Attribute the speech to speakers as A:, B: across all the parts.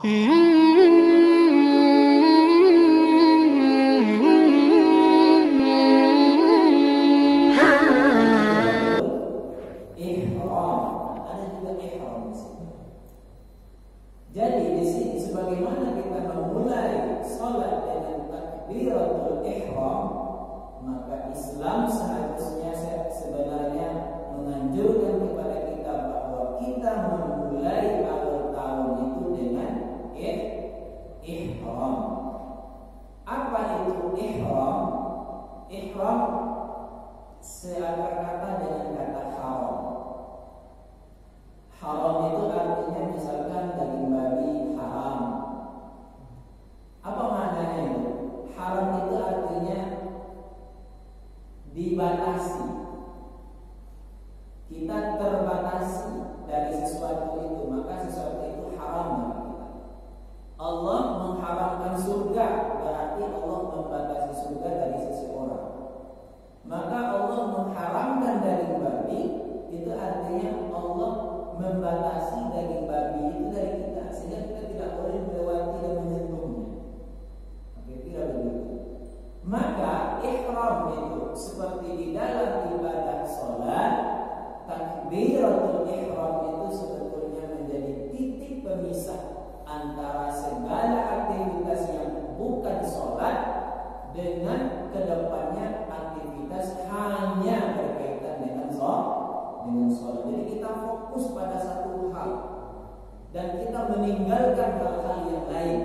A: Ihram, ada juga ihram di sini. Jadi di sini sebagaimana kita memulai sholat dengan takbiratul ihram, maka Islam seharusnya sebenarnya menganjurkan kepada kita bahwa kita memulai awal tahun itu dengan ihram. Apa itu ihram? Ihram seakar kata dengan kata haram. Haram itu artinya misalkan daging babi haram. Apa maknanya itu? Haram itu artinya dibatasi. Kita terbatasi dari sesuatu itu, maka sesuatu itu haram bagi kita. Allah mengharamkan surga, berarti Allah membatasi surga dari seseorang. Maka Allah mengharamkan daging babi, itu artinya Allah membatasi daging babi itu dari kita, sehingga kita tidak boleh melewati dan menyentuhnya. Kira-kira begitu. Maka ihram itu seperti di dalam ibadah sholat, takbiratul ihram itu sebetulnya menjadi titik pemisah antara segala aktivitas yang bukan sholat dengan kedepannya aktivitas hanya berkaitan dengan sholat. Jadi kita fokus pada satu hal dan kita meninggalkan hal-hal yang lain.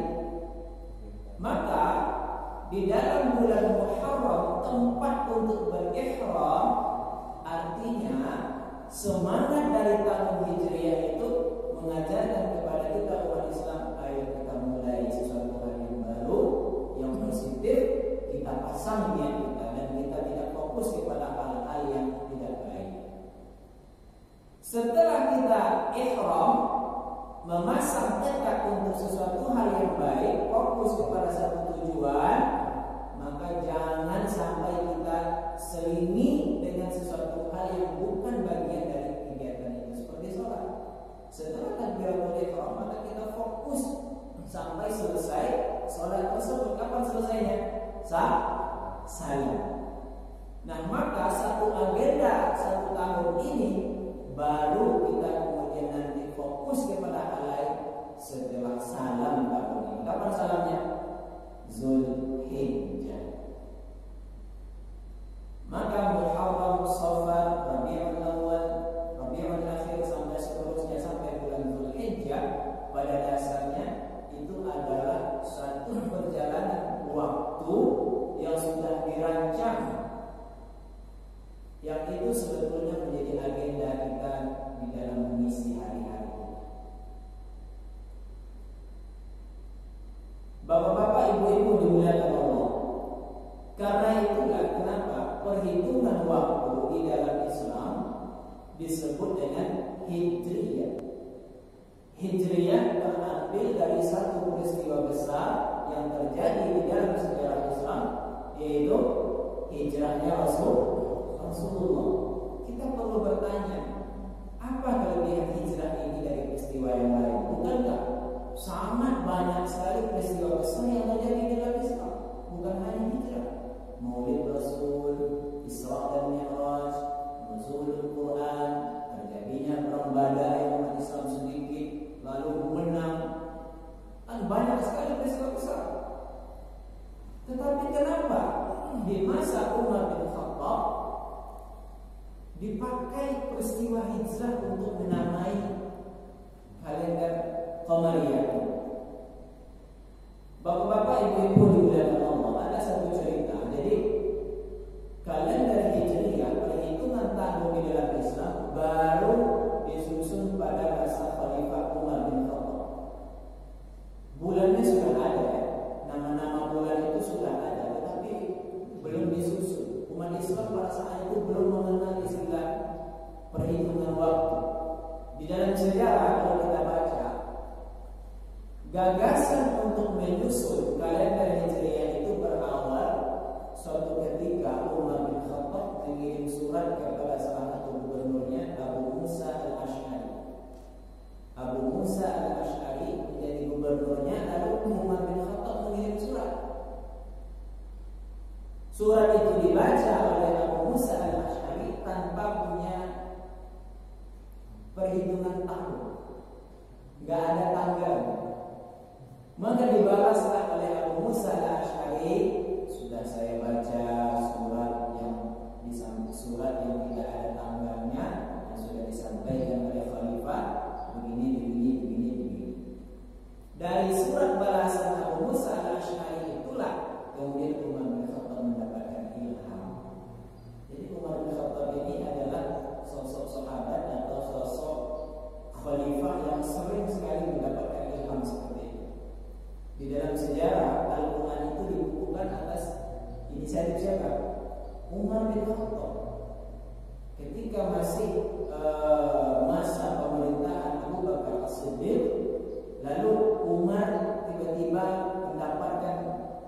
A: Maka di dalam bulan Muharram tempat untuk berihram, artinya semangat dari tahun Hijriah itu mengajarkan kepada kita umat Islam, ayo kita mulai sesuatu hal yang baru, yang positif, kita pasang niat kita dan kita tidak fokus kepada hal-hal yang tidak baik. Setelah kita ihram, memasang tekad untuk sesuatu hal yang baik, fokus kepada satu tujuan, maka jangan sampai kita selingi dengan sesuatu hal yang bukan bagian dari kegiatan itu, seperti sholat. Setelah takbiratul ihram, maka kita fokus sampai selesai sholat tersebut. Kapan selesainya? Salam. Nah, maka satu agenda satu tahun ini baru kita kemudian nanti fokus kepada hal lain setelah salam tahun ini. Kapan salamnya? Zulhijjah. Maka Muharram, Safar, Rabiul Awal, Rabiul Akhir sampai seterusnya sampai bulan Zulhijjah, pada dasarnya itu adalah satu perjalanan waktu yang sudah dirancang, yang itu sebetulnya menjadi agenda kita di dalam mengisi hari-hari kita. Bapak-bapak, ibu-ibu dimuliakan Allah. Karena itulah kenapa perhitungan waktu di dalam Islam disebut dengan Hijriyah. Hijriyah terambil dari satu peristiwa besar yang terjadi di dalam sejarah Islam, yaitu hijrahnya Rasulullah. Kita perlu bertanya, apa kelebihan hijrah ini dari peristiwa yang lain? Bukankah sangat banyak sekali peristiwa besar yang terjadi di dalam Islam? Bukan hanya hijrah, Maulid Rasul, Isra dan Mi'raj, nuzulul Quran, terjadinya perang Badar yang umat Islam sedikit lalu menang. Kan banyak sekali peristiwa besar. Tetapi kenapa di masa Umar bin Khattab dipakai peristiwa hijrah untuk menamai kalender Qamariyah? Bapak-bapak, ibu-ibu dimuliakan Allah, ada satu cerita. Jadi kalender Hijriyah, perhitungan tahun di dalam Islam, baru disusun pada masa Khalifah Umar bin Khattab. Bulannya sudah ada, ya. Nama-nama bulan itu sudah ada, tetapi belum disusun. Umat Islam pada saat itu belum mengenal istilah perhitungan waktu. Di dalam sejarah kalau kita baca, gagasan untuk menyusun kalender Hijriah itu berawal suatu ketika Umar bin Khattab mengirim surat kepada salah satu gubernurnya, Abu Musa al-Ash'ari. Abu Musa al-Ash'ari menjadi gubernur gubernurnya, lalu Umar bin Khattab mengirim surat. Surat itu dibaca oleh Abu Musa al-Asy'ari tanpa punya perhitungan tahun, nggak ada tanggal. Maka dibalaslah oleh Abu Musa al-Asy'ari, sudah saya baca surat yang tidak ada tanggalnya yang sudah disampaikan oleh Khalifah begini. Dari surat balasan Abu Musa al-Asy'ari itulah kemudian Umar bin Khattab mendapatkan ilham. Jadi Umar bin Khattab ini adalah sosok sahabat atau sosok khalifah yang sering sekali mendapatkan ilham seperti itu. Di dalam sejarah Al-Quran itu dibukukan atas inisiatif siapa? Umar bin Khattab. Ketika masih masa pemerintahan Abu Bakar As-Siddiq, lalu Umar tiba-tiba mendapatkan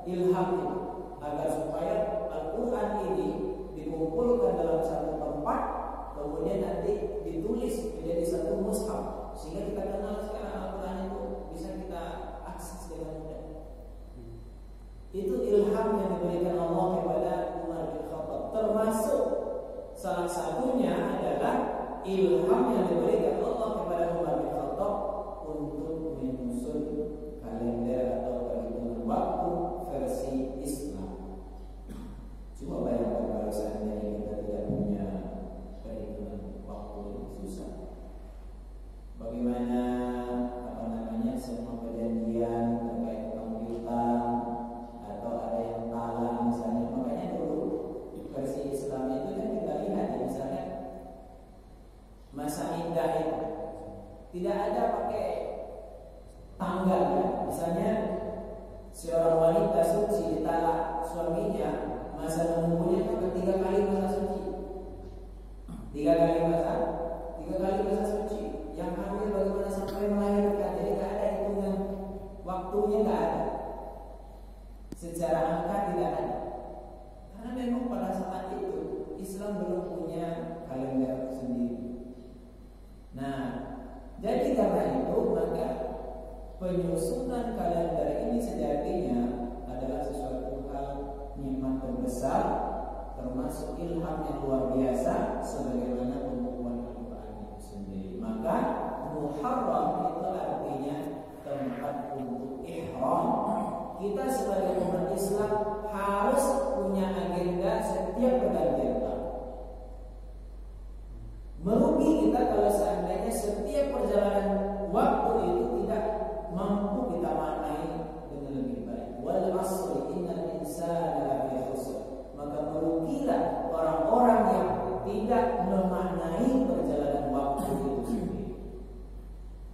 A: ilham itu agar supaya Al-Quran ini dikumpulkan dalam satu tempat, kemudian nanti ditulis menjadi satu mushaf, sehingga kita kenal sekarang Al-Quran itu bisa kita akses dengan mudah. Itu ilham yang diberikan Allah kepada Umar bin Khattab. Termasuk salah satunya adalah ilham yang diberikan Allah kepada Umar bin Khattab untuk menyusun kalender atau perhitungan waktu versi Islam. Cuma bayangkan kalau seandainya kita tidak punya perhitungan waktu yang susah, bagaimana semua perjanjian terkait komputer atau ada yang talang misalnya. Makanya dulu versi Islam itu kan kita lihat ya, misalnya masa indah itu tidak ada pakai tanggal ya. Misalnya seorang wanita suci ditalak suaminya, masa menunggunya itu 3 kali masa suci. 3 kali masa suci. Yang hamil bagaimana sampai melahirkan. Jadi tidak ada hitungan waktunya, tidak ada. Secara angka tidak ada. Karena memang pada saat itu Islam belum punya kalender sendiri. Nah, jadi karena itu maka penyusunan kalender ini sejatinya adalah sesuatu hal nikmat terbesar, termasuk ilham yang luar biasa sebagaimana pembukuan Al-Quran itu sendiri. Maka Muharram itu artinya tempat untuk ihram. Kita sebagai umat Islam harus punya agenda setiap pergantian tahun. Merugi kita kalau seandainya setiap perjalanan waktu itu tidak mampu kita maknai dengan lebih baik. Wal 'asri innal insana lafi khusr. Maka merugilah orang-orang yang tidak memaknai perjalanan waktu itu sendiri.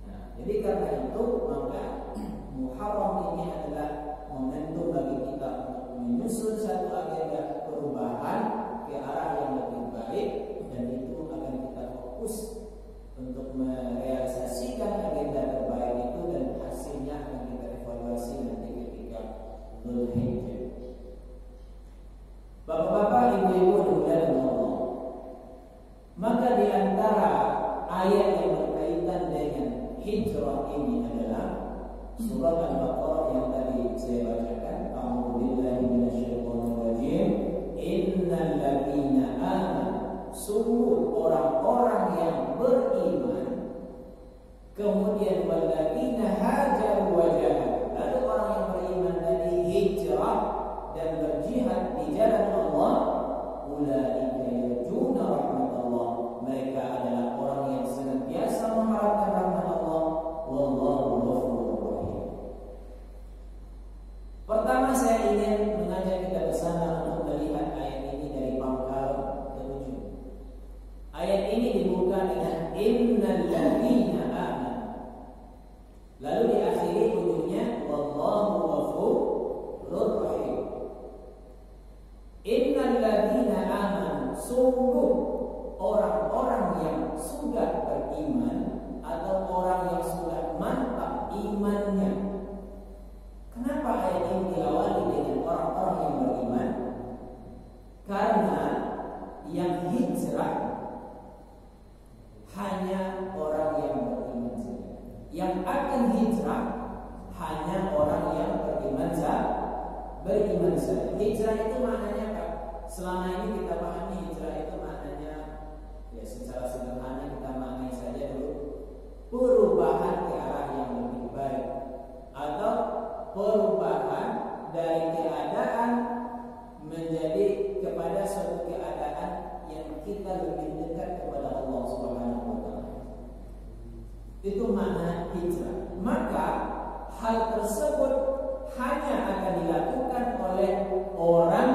A: Nah, jadi karena itu maka Muharram ini adalah momentum bagi kita untuk menyusun satu agenda perubahan ke arah yang lebih baik, dan itu akan kita fokus untuk merealisasikan agenda terbaik itu, dan hasilnya akan kita evaluasi nanti ketika Dzulhijjah. Bapak-bapak, ibu-ibu dimuliakan Allah, maka di antara ayat yang berkaitan dengan hijrah ini adalah surat Al-Baqarah yang tadi saya bacakan. A'udzubillahi minasyaitonir rajim. Innal ladzina amanu, sungguh orang-orang yang beriman, kemudian walladzina hajaru wa jahadu, lalu orang yang beriman tadi hijrah dan berjihad di jalan Allah, ulaika yarjuna rahmatullah, mereka adalah orang yang senantiasa mengharapkan rahmat Allah. Wallahu ghafurur rahim. Pertama saya ingin mengajak kita bersama untuk melihat ayat ini dari pangkal ke ujung. Ayat ini dibuka dengan innal ladzina amanu, lalu diakhiri ujungnya wallahu ghafurur rahim. Innal ladzina amanu, sungguh orang-orang yang sudah beriman atau orang yang sudah mantap imannya. Kenapa ayat ini diawali dengan orang-orang yang beriman? Karena yang hijrah hanya orang yang beriman saja. Yang akan hijrah saja. Hijrah itu maknanya apa? Selama ini kita pahami hijrah itu maknanya ya secara sederhana kita maknai saja dulu perubahan ke arah yang lebih baik atau perubahan dari keadaan menjadi kepada suatu keadaan yang kita lebih dekat kepada Allah Subhanahu wa taala. Itu makna hijrah. Maka hal tersebut hanya akan dilakukan oleh orang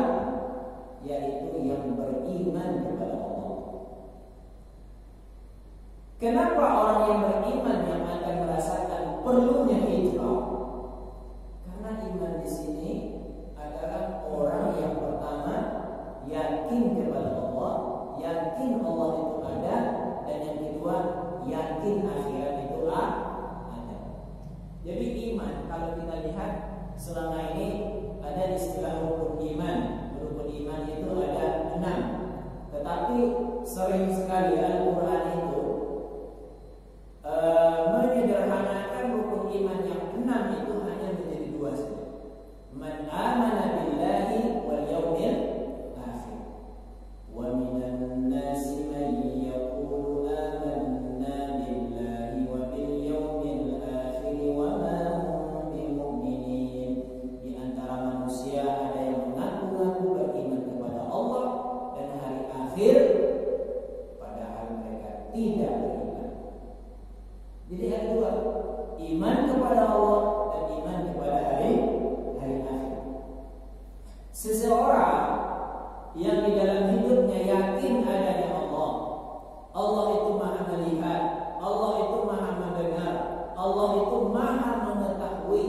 A: yaitu yang beriman kepada Allah. Kenapa orang yang beriman yang akan merasakan perlunya hijrah? Karena iman di sini adalah orang yang pertama yakin kepada Allah, yakin Allah itu ada, dan yang kedua yakin akhirat itu ada. Jadi iman kalau kita lihat selama ini ada istilah rukun iman. Rukun iman itu ada 6. Tetapi sering sekali Al-Quran itu menyederhanakan rukun iman yang 6 itu hanya menjadi 2 saja. Man amana billahi wal yawmil akhir. Wa minan nasi man yaqulu amanna billahi wa bil yawmil akhir wa ma hum bimu'minin. Di antara manusia ada yang mengaku-ngaku beriman kepada Allah dan hari akhir, padahal mereka tidak beriman. Jadi ada 2, iman kepada Allah dan iman kepada hari akhir. Seseorang yang di dalam hidupnya yakin adanya Allah, Allah itu maha melihat, Allah itu maha mendengar, Allah itu maha mengetahui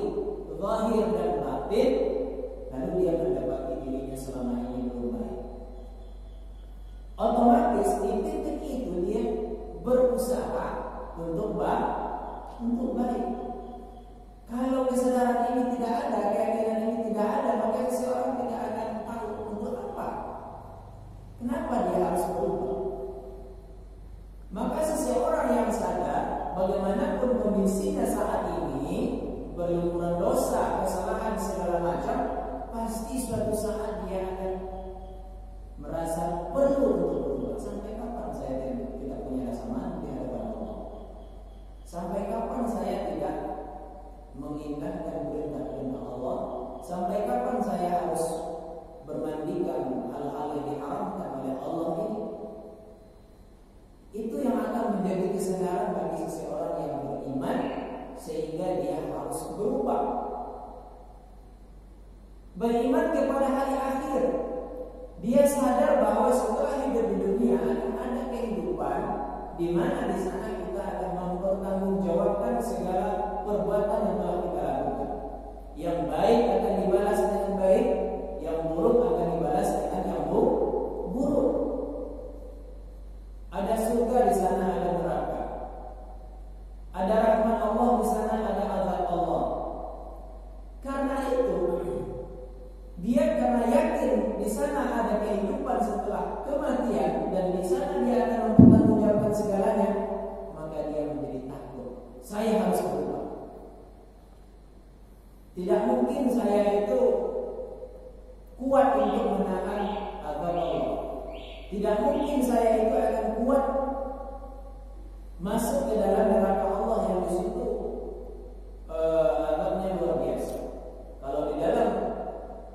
A: zahir dan batin, lalu dia mendapati dirinya selama ini belum baik. Otomatis di titik itu dia berusaha untuk baik. Kalau kesadaran ini tidak ada, keyakinan ini tidak ada, maka seseorang tidak akan tahu untuk apa. Kenapa dia harus berubah? Maka seseorang yang sadar bagaimanapun kondisinya saat ini, berlumuran dosa, kesalahan segala macam, pasti suatu saat dia akan merasa perlu untuk berubah. Sampai kapan saya tidak punya rasa malu di hadapan Allah? Sampai kapan saya tidak mengindahkan perintah-perintah Allah? Sampai kapan saya harus bermandikan hal-hal yang diharamkan oleh Allah ini? Itu yang akan menjadi kesadaran bagi seseorang yang beriman, sehingga dia harus berubah. Beriman kepada hari akhir. Dia sadar bahwa setelah hidup di dunia akan ada kehidupan di mana di sana kita akan mempertanggungjawabkan segala perbuatan yang telah kita lakukan. Yang baik akan dibalas dengan baik, yang buruk akan dibalas dengan yang buruk. Ada surga di sana, ada neraka. Ada rahmat Allah di sana, ada azab Allah. Karena itu, dia karena yakin di sana ada kehidupan setelah kematian dan di sana dia akan mempertanggungjawabkan segalanya, maka dia menjadi takut. Saya harus berubah. Tidak mungkin saya itu kuat untuk menahan azab Allah. Tidak mungkin saya itu akan kuat masuk ke dalam neraka Allah yang di situ azabnya luar biasa. Kalau di dalam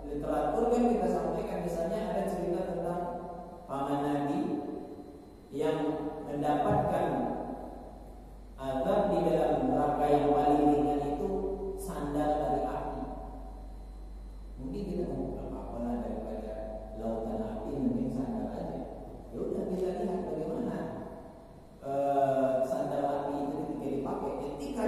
A: literatur kan kita sampaikan, misalnya ada cerita tentang paman Nabi yang mendapatkan azab di dalam neraka yang paling ringan itu sandal dari api. Mungkin kita mau apa-apa daripada lautan api, mungkin sandal aja. Ya udah, kita lihat bagaimana sandal api itu ketika dipakai. Ketika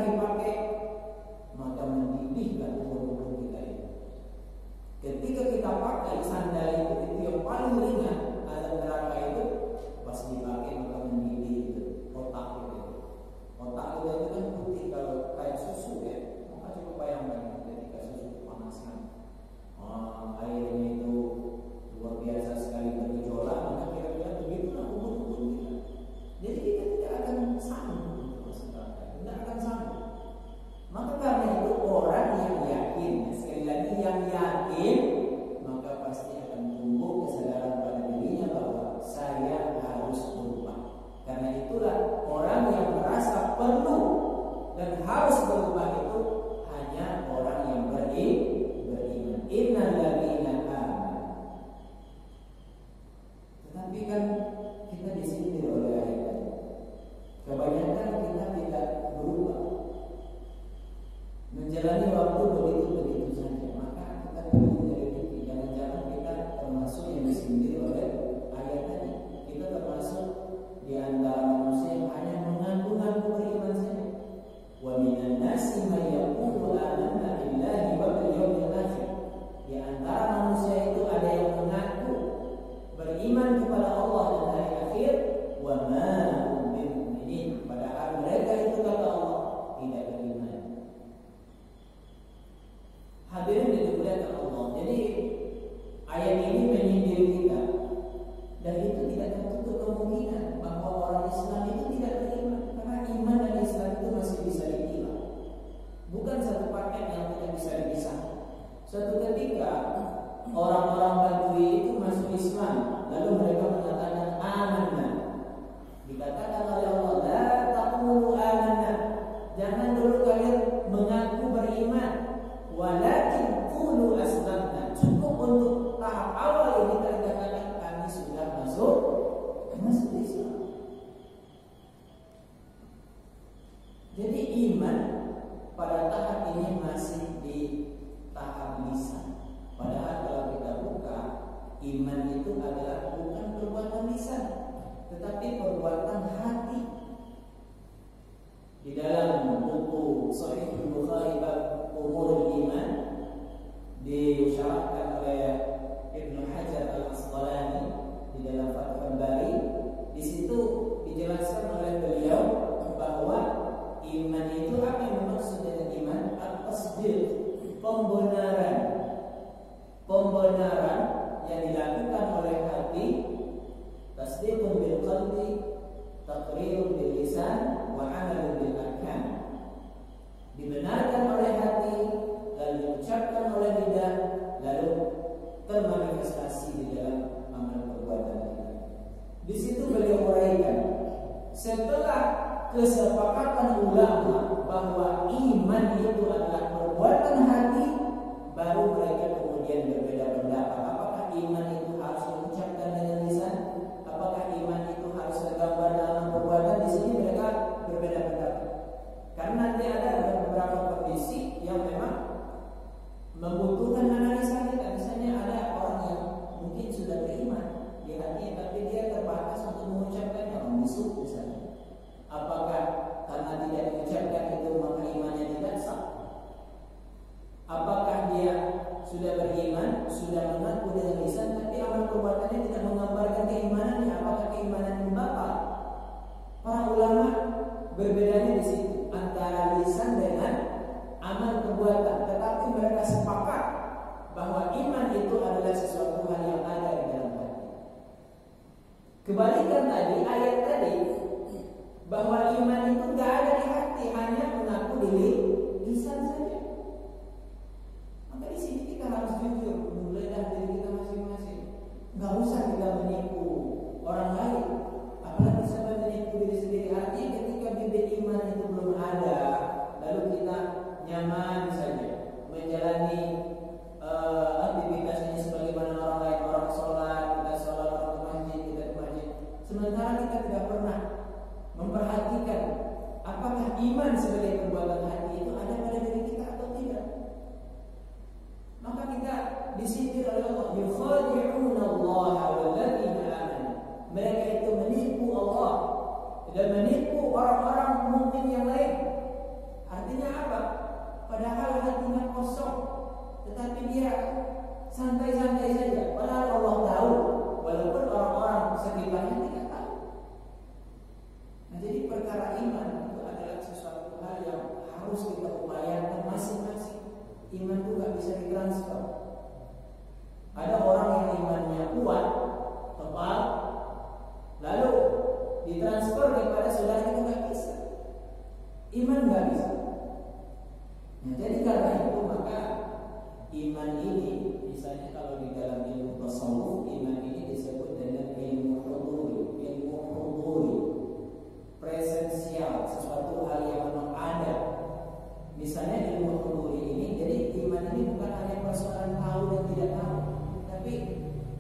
A: menjalani waktu begitu saja. Maka kita perlu menyelidiki, jangan-jangan kita termasuk yang disindir oleh ayat tadi. Kita termasuk di antara manusia yang hanya mengaku-ngaku beriman saja. Wa minan nasi may yaqulu amanna billahi wa bil yawmil akhir. Di antara manusia itu ada yang mengaku beriman kepada Allah dan hari akhir, wa ma hum bimu'minin, padahal mereka itu kata Allah tidak beriman. Hadirin dimuliakan Allah. Jadi ayat ini menyindir kita, dan itu tidak tertutup kemungkinan bahwa orang Islam itu tidak beriman, karena iman dan Islam itu masih bisa dipilah. Bukan satu paket yang tidak bisa dipisah. Suatu ketika orang-orang Badui itu masuk Islam, lalu mereka mengatakan amanna. Dikatakan oleh Allah, la taqulu amanna, jangan dulu kalian mengaku beriman, walakin qulu aslamna. Cukup untuk tahap awal ini katakan kami sudah masuk Islam. Jadi iman pada tahap ini masih di tahap lisan. Padahal kalau kita buka, iman itu adalah bukan perbuatan lisan, tetapi perbuatan hati. Di dalam buku Sahih Bukhari bab Umurul Iman disyarahkan oleh Ibnu Hajar Al-Asqalani di dalam Fathul Bari, di situ dijelaskan oleh beliau bahwa iman itu apa yang dimaksud dengan iman? At-tasdiq, pembenaran yang dilakukan oleh hati, tasdiqun bil qalbi, taqrirun bil lisan, wa 'amalun bil arkan. Dibenarkan oleh hati, lalu diucapkan oleh lidah, lalu termanifestasi di dalam amal perbuatan kita. Di situ beliau uraikan, setelah kesepakatan ulama bahwa iman itu adalah perbuatan hati, baru mereka kemudian berbeda pendapat. Apakah iman itu harus diucapkan dengan lisan? Apakah iman itu harus tergambar dalam perbuatan? Di sini mereka berbeda pendapat. Karena nanti ada beberapa kondisi yang memang membutuhkan analisa kita. Misalnya ada orang yang mungkin sudah beriman di hatinya, tapi dia terbatas untuk mengucapkannya, orang musuh misalnya. Apakah karena tidak diucapkan itu maka imannya tidak sah? Apakah dia sudah beriman, sudah mengaku dengan lisan, tapi amal perbuatannya tidak menggambarkan keimanannya? Apakah keimanannya batal? Para ulama berbedanya di situ antara lisan dengan amal perbuatan, tetapi mereka sepakat bahwa iman itu adalah sesuatu hal yang ada di dalam hati. Kebalikan tadi ayat tadi, bahwa iman itu tidak ada di hati, hanya mengaku di lisan saja. Maka di sini kita harus jujur, mulai dari diri kita masing-masing. Nggak usah kita menipu orang lain, apalagi sampai menipu diri sendiri. Artinya ketika bibit iman itu belum ada, lalu kita nyaman saja menjalani aktivitas ini sebagaimana orang lain, orang sholat, kita sholat, orang ke masjid, kita ke masjid. Sementara kita tidak pernah memperhatikan apakah iman sebagai perbuatan hati itu ada pada diri kita atau tidak. Maka kita disindir oleh Allah, yukhadi'una Allah walladzina amanu. Mereka itu menipu Allah dan menipu orang-orang mukmin yang lain. Artinya apa? Padahal hatinya kosong, tetapi dia santai-santai saja. Padahal Allah tahu, walaupun orang-orang sekitarnya tidak tahu. Nah, jadi perkara iman itu adalah sesuatu hal yang harus kita upayakan masing-masing. Iman itu gak bisa ditransfer. Ada orang yang imannya kuat, tebal, lalu ditransfer kepada saudara itu gak bisa. Iman gak bisa. Nah, jadi karena itu maka iman ini, misalnya kalau di dalam ilmu tasawuf, iman ini disebut dengan ilmu huduri, presensial, sesuatu hal yang memang ada. Misalnya ilmu huduri ini, jadi iman ini bukan hanya persoalan tahu dan tidak tahu, tapi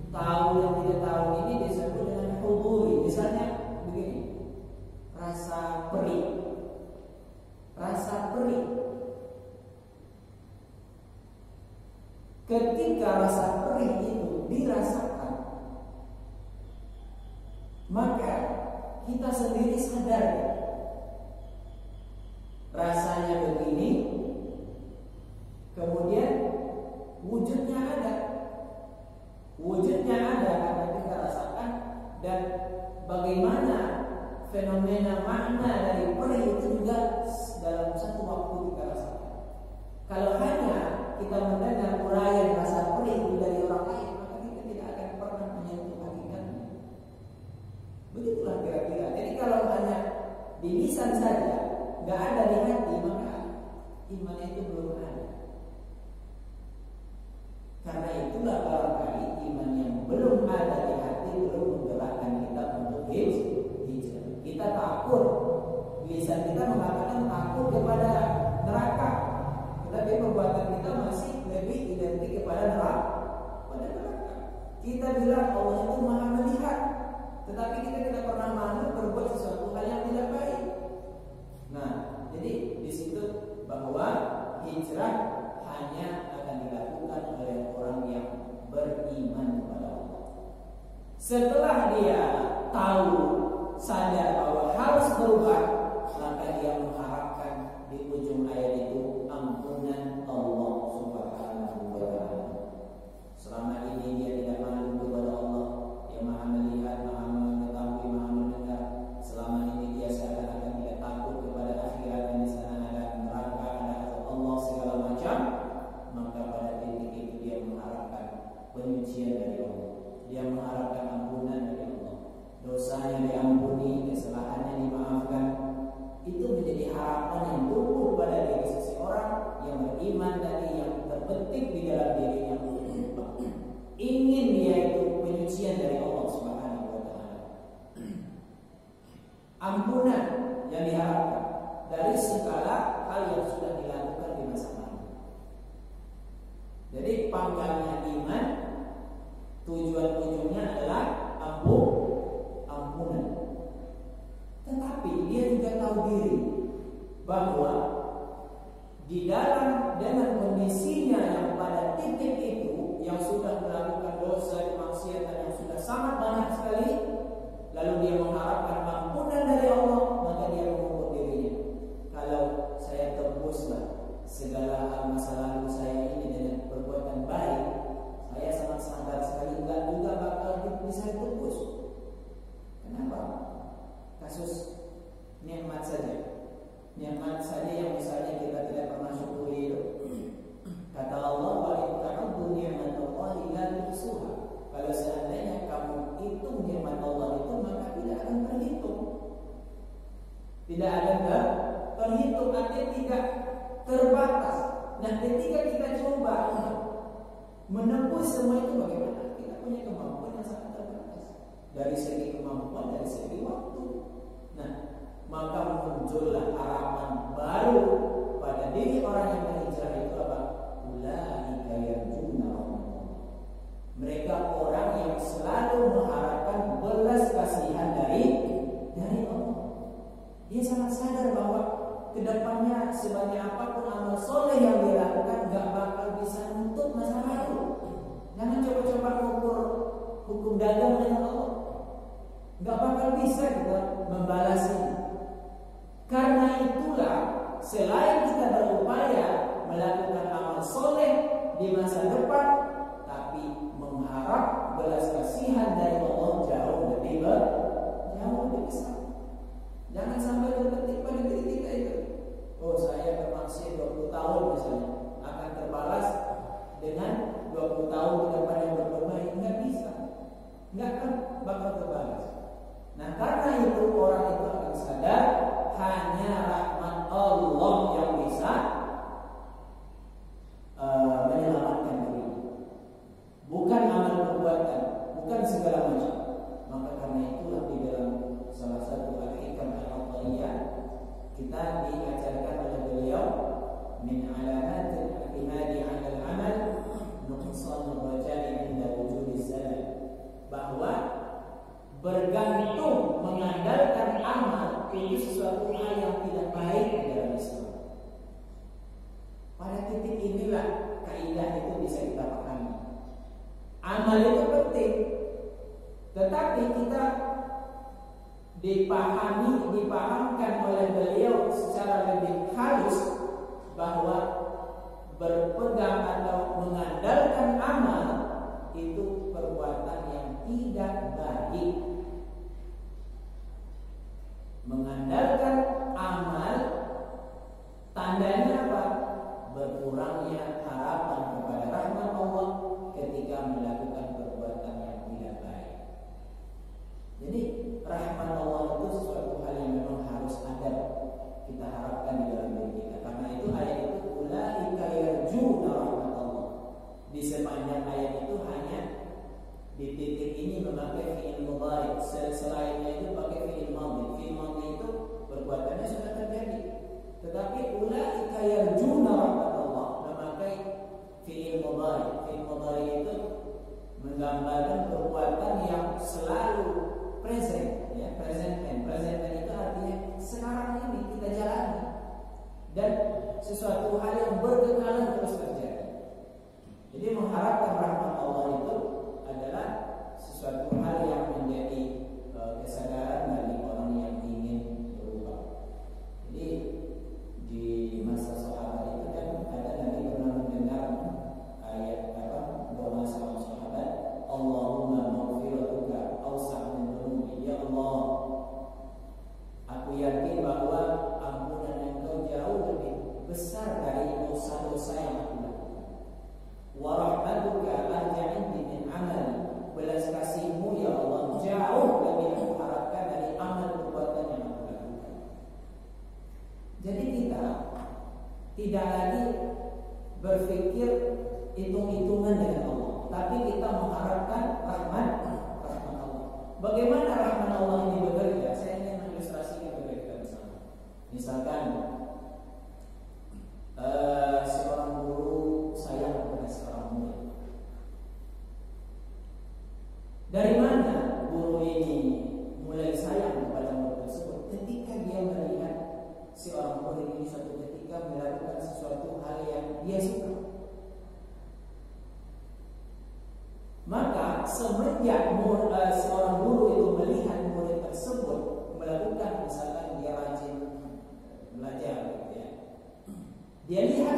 A: tahu dan tidak tahu ini disebut dengan huduri. Misalnya begini, rasa perih. ketika rasa perih itu dirasakan, maka kita sendiri sadar rasanya begini, kemudian wujudnya ada karena kita rasakan, dan bagaimana fenomena makna dari perih itu juga dalam satu waktu kita rasakan. Kalau hanya kita mendengar uraian rasa perih itu dari orang lain, maka kita tidak akan pernah menyentuh hakikatnya. Begitulah kira-kira. Jadi kalau hanya di lisan saja, nggak ada di hati, maka iman itu belum ada. Karena itulah barangkali iman yang belum ada di hati belum menggerakkan kita untuk hijrah. Kita takut, lisan kita mengatakan takut kepada neraka, tetapi perbuatan kita masih lebih identik kepada neraka. Kita bilang Allah itu Maha melihat, tetapi kita tidak pernah mau berbuat sesuatu hal yang tidak baik. Nah, jadi di situ bahwa hijrah hanya akan dilakukan oleh orang yang beriman kepada Allah. Setelah dia tahu, sadar bahwa harus berubah, maka dia mengharapkan di ujung ayat itu ampunan Allah Subhanahu wa ta'ala. Selama ini dia tidak malu kepada Allah yang Maha melihat, Maha mengetahui, Maha mendengar. Selama ini dia seakan-akan tidak takut kepada akhirat yang di sana ada neraka, ada Allah segala macam. Maka pada titik itu dia mengharapkan penyucian dari Allah. Dia mengharapkan ampunan dari Allah. Dosanya diampuni, kesalahannya dimaafkan. Itu menjadi harapan yang tumbuh pada diri seseorang yang beriman tadi, yang terbetik di dalam dirinya. Ingin dia itu penyucian dari Allah Subhanahu wa ta'ala. Ampunan yang diharapkan dari segala hal yang sudah dilakukan di masa lalu. Jadi pangkalnya iman, tujuan ujungnya adalah ampunan. Tetapi dia juga tahu diri bahwa di dalam dengan kondisinya yang pada titik itu yang sudah melakukan dosa, kemaksiatan yang sudah sangat banyak sekali, lalu dia mengharapkan ampunan dari Allah, maka dia mengukur dirinya. Kalau saya tebuslah segala hal masa lalu saya ini dengan perbuatan baik, saya sangat sadar sekali enggak juga bakal bisa ditebus. Kenapa? Kasus nikmat saja yang misalnya kita tidak pernah syukuri itu. Kata Allah, wa in ta'uddu ni'matallahi la tuhsuha. Kalau seandainya kamu hitung nikmat Allah itu, maka tidak akan terhitung. Tidak ada terhitung, artinya tidak terbatas. Nah, ketika kita coba menembus semua itu, bagaimana? Kita punya kemampuan yang sangat terbatas. Dari segi kemampuan, dari segi waktu. Nah, maka muncullah harapan baru pada diri orang yang berhijrah itu apa? Ulaika yarjuna rahmatullah. Mereka orang yang selalu mengharapkan belas kasihan dari Allah. Dia sangat sadar bahwa kedepannya sebanyak apapun amal soleh yang dilakukan gak bakal bisa nutup masa lalu. Jangan coba-coba mengukur hukum dagang dengan Allah. Gak bakal bisa kita membalas ini. Karena itulah selain kita berupaya melakukan amal soleh di masa depan, tapi mengharap belas kasihan dari Allah jauh lebih besar. Jangan sampai terbetik pada diri kita itu. Oh, saya bermaksiat 20 tahun misalnya, akan terbalas dengan 20 tahun ke depan yang berbaik. Nggak bisa, nggak akan bakal terbalas. Nah, karena itu orang itu akan sadar hanya rahmat Allah yang bisa menyelamatkan diri, bukan amal perbuatan, bukan segala macam. Maka karena itulah di dalam salah satu al-hikam al-athaiyah kita diajarkan oleh beliau min alamatil i'timadi 'ala al-'amal nuqsanur raja'i 'inda wujudi salaf, bahwa bergantung mengandalkan amal itu sesuatu hal yang tidak baik dalam Islam. Pada titik inilah kaidah indah itu bisa kita pahami. Amal itu penting, tetapi kita dipahamkan oleh beliau secara lebih halus bahwa berpegang atau mengandalkan amal itu perbuatan yang tidak baik. Mengandalkan amal tandanya apa? Berkurangnya harapan kepada rahmat Allah ketika melakukan perbuatan yang tidak baik. Jadi rahmat Allah itu sesuatu hal yang memang harus ada, kita harapkan di dalam diri kita. Karena itu ayat itu ulaika yarjuna rahmat Allah. Di sepanjang ayat itu hanya di titik ini memakai fi'il mudhari, selainnya itu pakai fi'il madhi. Fi'il madhi itu perbuatannya sudah terjadi. Tetapi ulaika yarjuna rahmat Allah memakai fi'il mudhari. Fi'il mudhari itu menggambarkan perbuatan yang selalu present, ya, present tense. Present tense itu artinya sekarang ini kita jalani dan sesuatu hal yang berkekalan terus terjadi. Jadi mengharapkan rahmat Allah itu adalah sesuatu hal yang menjadi kesadaran bagi orang yang ingin berubah. Jadi di masa sahabat itu kan ada Nabi pernah mendengar ayat doa seorang sahabat, Allahumma maghfiratuka awsa' min dhunubi. Ya Allah, aku yakin bahwa ampunan Engkau jauh lebih besar dari dosa-dosa yang aku lakukan. Wa rahmatuka arja'in min amali. Belas kasih-Mu ya Allah jauh lebih aku harapkan dari amal perbuatan yang aku lakukan. Jadi kita tidak lagi berpikir hitung-hitungan dengan Allah, tapi kita mengharapkan rahmat Allah. Bagaimana rahmat Allah ini bekerja? Saya ingin mengilustrasikan kepada kita bersama. Misalkan seorang guru sayang kepada seorang murid. Dari mana guru ini mulai sayang kepada murid tersebut? Ketika dia melihat seorang murid ini suatu ketika melakukan sesuatu hal yang dia suka. Maka semenjak seorang guru itu melihat murid tersebut melakukan, misalkan dia rajin belajar, ya, dia lihat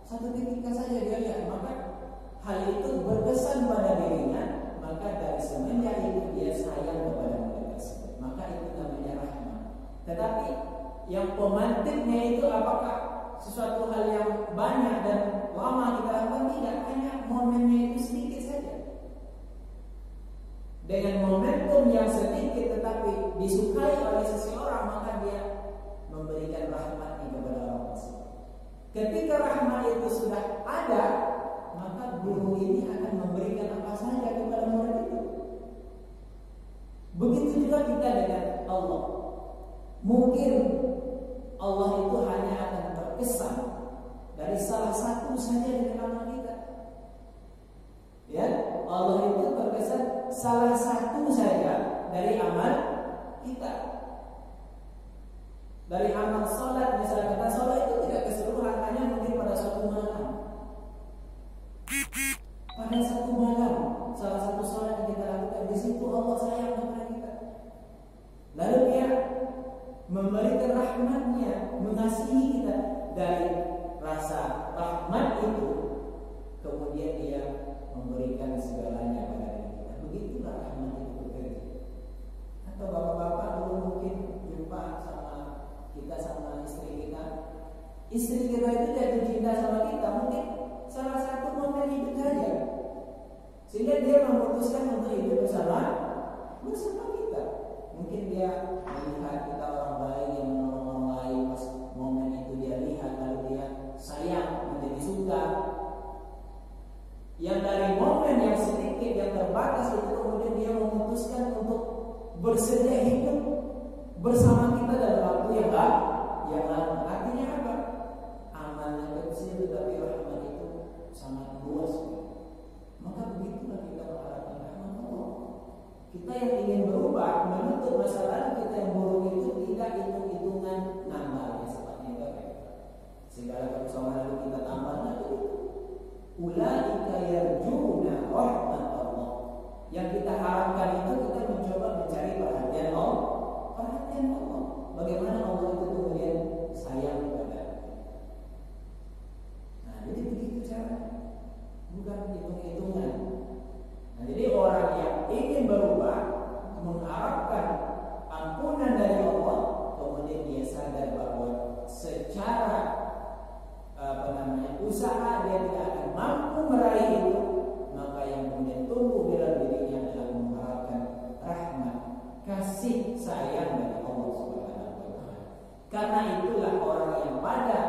A: satu ketika saja dia lihat, maka hal itu berkesan pada dirinya, maka dari semenjak itu dia sayang kepada murid tersebut. Maka itu namanya rahmat. Tetapi yang pemantiknya itu apakah sesuatu hal yang banyak dan lama kita lakukan? Tidak, hanya momennya itu sedikit saja. Dengan momentum yang sedikit tetapi disukai oleh seseorang, maka dia memberikan rahmatnya kepada orang tersebut. Ketika rahmat itu sudah ada, maka guru ini akan memberikan apa saja kepada murid itu. Begitu juga kita dengan Allah. Mungkin Allah itu hanya akan terkesan dari salah satu saja dari amal kita. Ya, Allah itu terkesan salah satu saja dari amal kita. Dari amal sholat, misalnya kita sholat itu tidak keseluruhan, hanya mungkin pada suatu malam. Pada satu malam, salah satu sholat yang kita lakukan, di situ Allah sayang kepada kita. Lalu dia memberikan rahmatnya, mengasihi kita. Dari rasa rahmat itu, kemudian dia memberikan segalanya kepada kita. Begitulah rahmat itu bekerja. Atau bapak-bapak dulu mungkin jumpa sama kita, sama istri kita. Istri kita itu jatuh cinta sama kita, mungkin salah satu momen hidup saja, sehingga dia memutuskan untuk hidup bersama kita. Mungkin dia melihat kita orang baik yang menolong orang lain, pas momen itu dia lihat, lalu dia sayang, menjadi suka. Yang dari momen yang sedikit, yang terbatas itu, kemudian dia memutuskan untuk bersedia hidup bersama kita dalam waktu yang lama. Artinya apa? Amalnya kecil tetapi rahmat itu sangat luas. Maka begitulah kita mengharapkan rahmat Allah. Kita yang ingin berubah, menutup masa lalu kita yang buruk itu, tidak hitung-hitungan nambah, seperti itu. Segala lalu kita tambahkan itu ulaika yarjuna rahmat Allah. Yang kita harapkan itu kita mencoba mencari perhatian Allah. Perhatian Allah. Bagaimana Allah itu kemudian sayang kepada kita. Nah, jadi begitu caranya. Bukan hitung-hitungan. Nah, jadi orang yang ingin berubah mengharapkan ampunan dari Allah, kemudian dia sadar bahwa secara usaha dia tidak akan mampu meraih itu, maka yang kemudian tumbuh dalam dirinya adalah mengharapkan rahmat, kasih sayang dari Allah Subhanahu wa taala. Karena itulah orang yang pada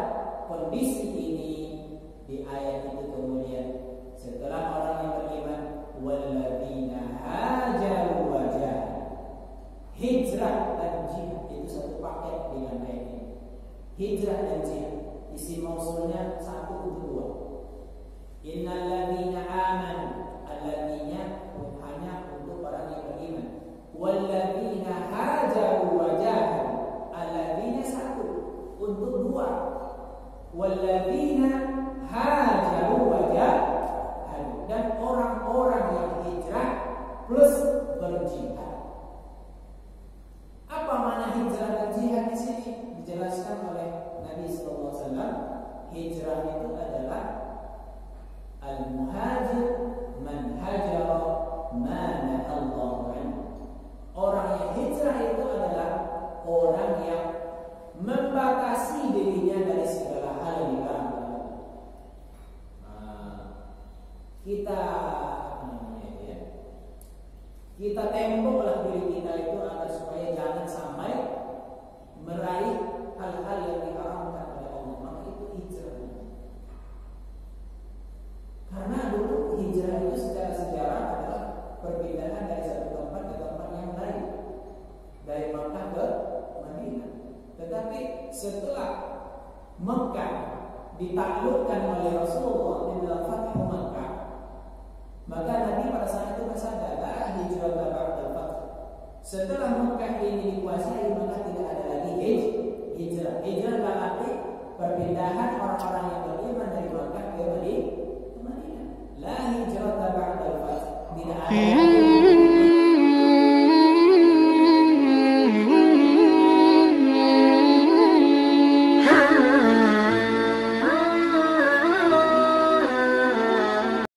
A: kondisi ini di ayat itu kemudian setelah orang yang beriman walladzina hajaru wa jahadu, hijrah dan jihad itu satu paket dengan ayat ini. Hijrah dan jihad isi mausulnya satu untuk dua. Innal ladzina amanu, alladzina hanya untuk orang yang beriman. Walladzina hajaru wa jahadu, alladzina satu untuk dua. Walladzina hajaru wa jahadu, dan orang-orang yang hijrah plus berjihad. Apa makna hijrah dan jihad di sini? Dijelaskan oleh Nabi sallallahu alaihi wasallam. Hijrah itu adalah al-muhajir man hajara ma nahallahu anhu. Orang yang hijrah itu adalah orang yang membatasi dirinya dari segala hal yang dilarang oleh Allah. Kita kita temboklah diri kita itu agar supaya jangan sampai meraih hal-hal yang diharamkan oleh Allah. Maka itu hijrah. Karena dulu hijrah itu secara sejarah adalah perpindahan dari satu tempat ke tempat yang lain, dari Makkah ke Madinah. Tetapi setelah Makkah ditaklukkan oleh Rasulullah di dalam Fathu Makkah, maka Nabi pada saat itu bersabda, la hijrah ba'dal fath. Setelah Makkah ini dikuasai, maka tidak ada lagi hijrah. Hijrah berarti perpindahan orang-orang yang beriman dari Makkah ke Madinah. La hijrah ba'dal fath. Tidak ada